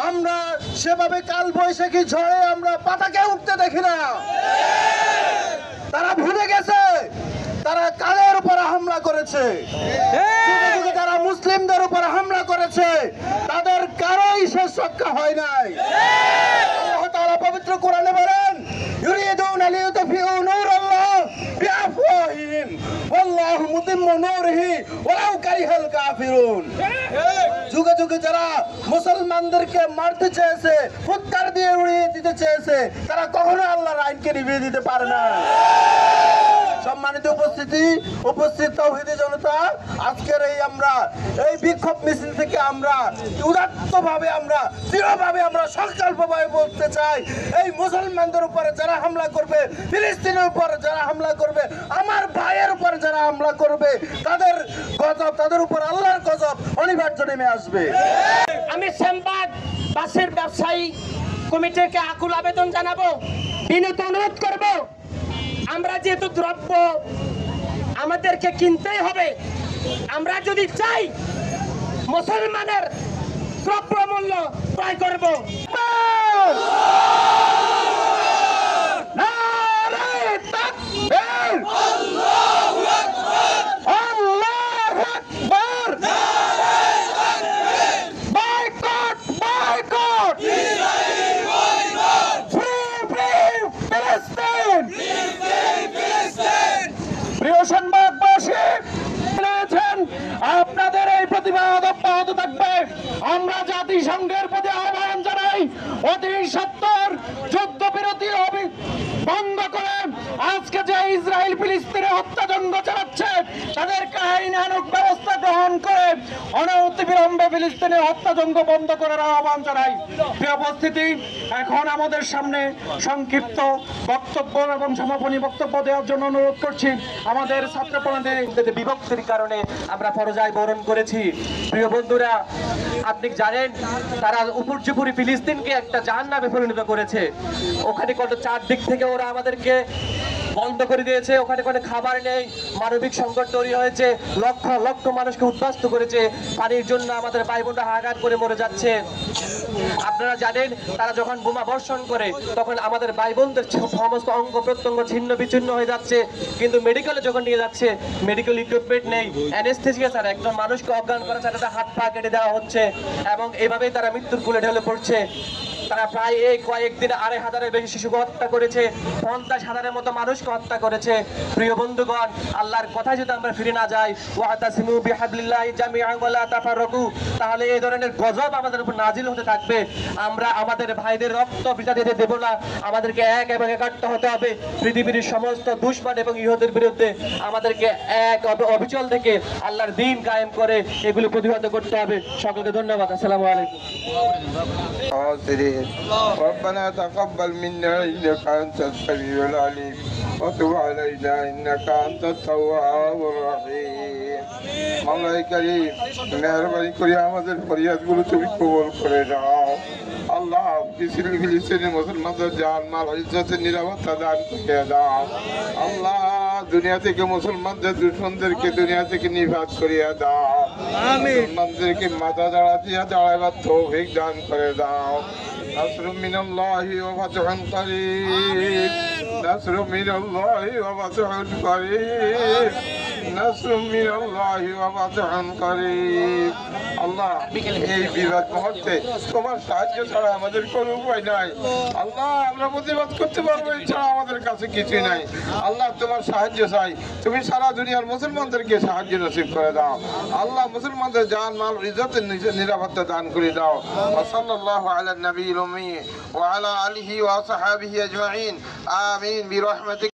আমরা সেভাবে কাল বৈশাখী ঝড়ে আমরা পাতাকে উঠতে দেখি না। তারা ভুলে গেছে তারা কালের উপর হামলা করেছে, যারা মুসলিমদের উপর হামলা করেছে তাদের কারোই শেষ রক্ষা হয় নাই। আল্লাহ তাআলা পবিত্র কোরআনে বলেন, ইউরিদুনা লিইউতফিউ নূরাল্লাহ বিআফওয়াহিহিম ওয়াল্লাহু মুতিম্মু নূরিহি ওয়ালাউ কারিহাল কাফিরুন। যুগে যুগে যারা মুসলমানদেরকে মারতে চেয়েছে, ফুৎকার দিয়ে উড়িয়ে দিতে চেয়েছে, তারা কখনো আল্লাহর আইনকে নিভিয়ে দিতে পারে না। সম্মানিত উপস্থিত তাওহীদি জনতা, আজকের এই বিক্ষোভ মিছিল থেকে আমরা উদাত্তভাবে দৃঢ়ভাবে সংকল্পভাবে বলতে চাই, এই মুসলমানদের উপরে যারা হামলা করবে, ফিলিস্তিনের উপরে যারা হামলা করবে, আমার ভাইয়ের উপরে যারা হামলা করবে, তাদের উপর আল্লাহর গজব অনিবার্য নেমে আসবে। আমি শ্যামবাগ বাসের ব্যবসায়ী কমিটিকে আকুল আবেদন জানাবো, বিনীত অনুরোধ করব, আমরা যেহেতু দ্রব্য আমাদেরকে কিনতেই হবে, আমরা যদি চাই মুসলমানের দ্রব্য মূল্য ক্রয় করব। প্রিয় সংবাদবাসী, আপনাদের এই প্রতিবাদ অব্যাহত থাকবে। আমরা জাতিসংঘের প্রতি আহ্বান জানাই, অতি সত্বর যুদ্ধবিরতি বন্ধ করে আজকে যে ইসরায়েল ফিলিস্তিনে হত্যাযজ্ঞ চালাচ্ছে তাদেরকে আইনানুগ ব্যবস্থা গ্রহণ করে অনতিবিলম্বে ফিলিস্তিনের হত্যাযজ্ঞ বন্ধ করার আহ্বান জানাই। প্রিয় উপস্থিতি, এখন আমাদের সামনে সংক্ষিপ্ত বক্তব্য এবং সমাপনী বক্তব্য দেওয়ার জন্য অনুরোধ করছি আমাদের ছাত্রপ্রণাদের বিভক্তির কারণে আমরা পরাজয় বরণ করেছি। প্রিয় বন্ধুরা, আপনি জানেন তারা উপর্যুপুরি ফিলিস্তিনকে একটা জাহান্নামে পরিণত করেছে। ওখানে কত চারদিক থেকে ওরা আমাদেরকে বন্ধ করে দিয়েছে, ওখানে কোনো খাবার নেই, মানবিক সংকট তৈরি হয়েছে, লক্ষ লক্ষ মানুষকে উদ্বাস্তু করেছে, পানির জন্য আমাদের ভাই বোনরা হাহাকার করে মরে যাচ্ছে। আপনারা জানেন তারা যখন বোমা বর্ষণ করে তখন আমাদের ভাই বোনদের সমস্ত অঙ্গ প্রত্যঙ্গ ছিন্ন বিচ্ছিন্ন হয়ে যাচ্ছে, কিন্তু মেডিকেলে যখন নিয়ে যাচ্ছে মেডিকেল ইকুইপমেন্ট নেই, অ্যানেস্থেসিয়া ছাড়া একজন মানুষকে অজ্ঞান করা ছাড়া হাত পা কেটে দেওয়া হচ্ছে এবং এভাবেই তারা মৃত্যুর কোলে ঢলে পড়ছে। তারা প্রায় এই কয়েকদিনে 2,500-এর বেশি শিশুকে হত্যা করেছে, 50,000-এর মতো মানুষকে হত্যা করেছে। প্রিয় বন্ধুগণ, আল্লাহর কথা যদি আমরা ফিরে না যাই, ওয়াতাসিমু বিহাবলিল্লাহি জামিআন ওয়া লা তাফাররাকু, তাহলে এই ধরনের গজব আমাদের উপর নাজিল হতে থাকবে। আমরা আমাদের ভাইদের রক্ত বৃথা দিতে দেব না। আমাদেরকে এক এবং একাত্ম হতে হবে। পৃথিবীর সমস্ত দুশমন এবং ইহুদের বিরুদ্ধে আমাদেরকে এক অবিচল থেকে আল্লাহর দ্বীন কায়েম করে এগুলো প্রতিহত করতে হবে। সকলকে ধন্যবাদ। আসসালামু আলাইকুম। ربنا تقبل منا إنك أنت السميع العليم وتب علينا إنك أنت التواب الرحيم مولاي كريم মেহেরবানি করে আমাদের ফরিয়াদগুলো তুমি কবুল করে নাও। আল্লাহ ফিলিস্তিনের মুসলমানদের জান মাল ইজ্জতের নিরাপত্তা দান করে দাও। আল্লাহ দুনিয়া থেকে মুসলমানদের দুশমনদেরকে দুনিয়া থেকে নির্বাদ করিয়া দাও। মুসলমানদেরকে মাথা দাঁড়াইবার তৌফিক দান করে দাও। نصر من الله وفتح قريب نصر من الله وفتح قريب نصر من الله وفتح قريب আল্লাহ এই বিবাদ মুহূর্তে তোমার সাহায্য ছাড়া আমাদের কোনো উপায় নাই। আল্লাহ আমরা প্রতিবাদ করতে পারবো, এছাড়া আমাদের কাছে কিছুই নাই। আল্লাহ তোমার সাহায্য চাই, তুমি সারা দুনিয়ার মুসলমানদেরকে সাহায্য নসিব করে দাও। আল্লাহ মুসলমানদের জান মাল ইজ্জতের নিরাপত্তা দান করে দাও। সাল্লাল্লাহু আলা নবিয়িল উম্মি ওয়া আলা আলিহি ওয়া সাহবিহি আজমাইন আমিন বিরহমাতিক।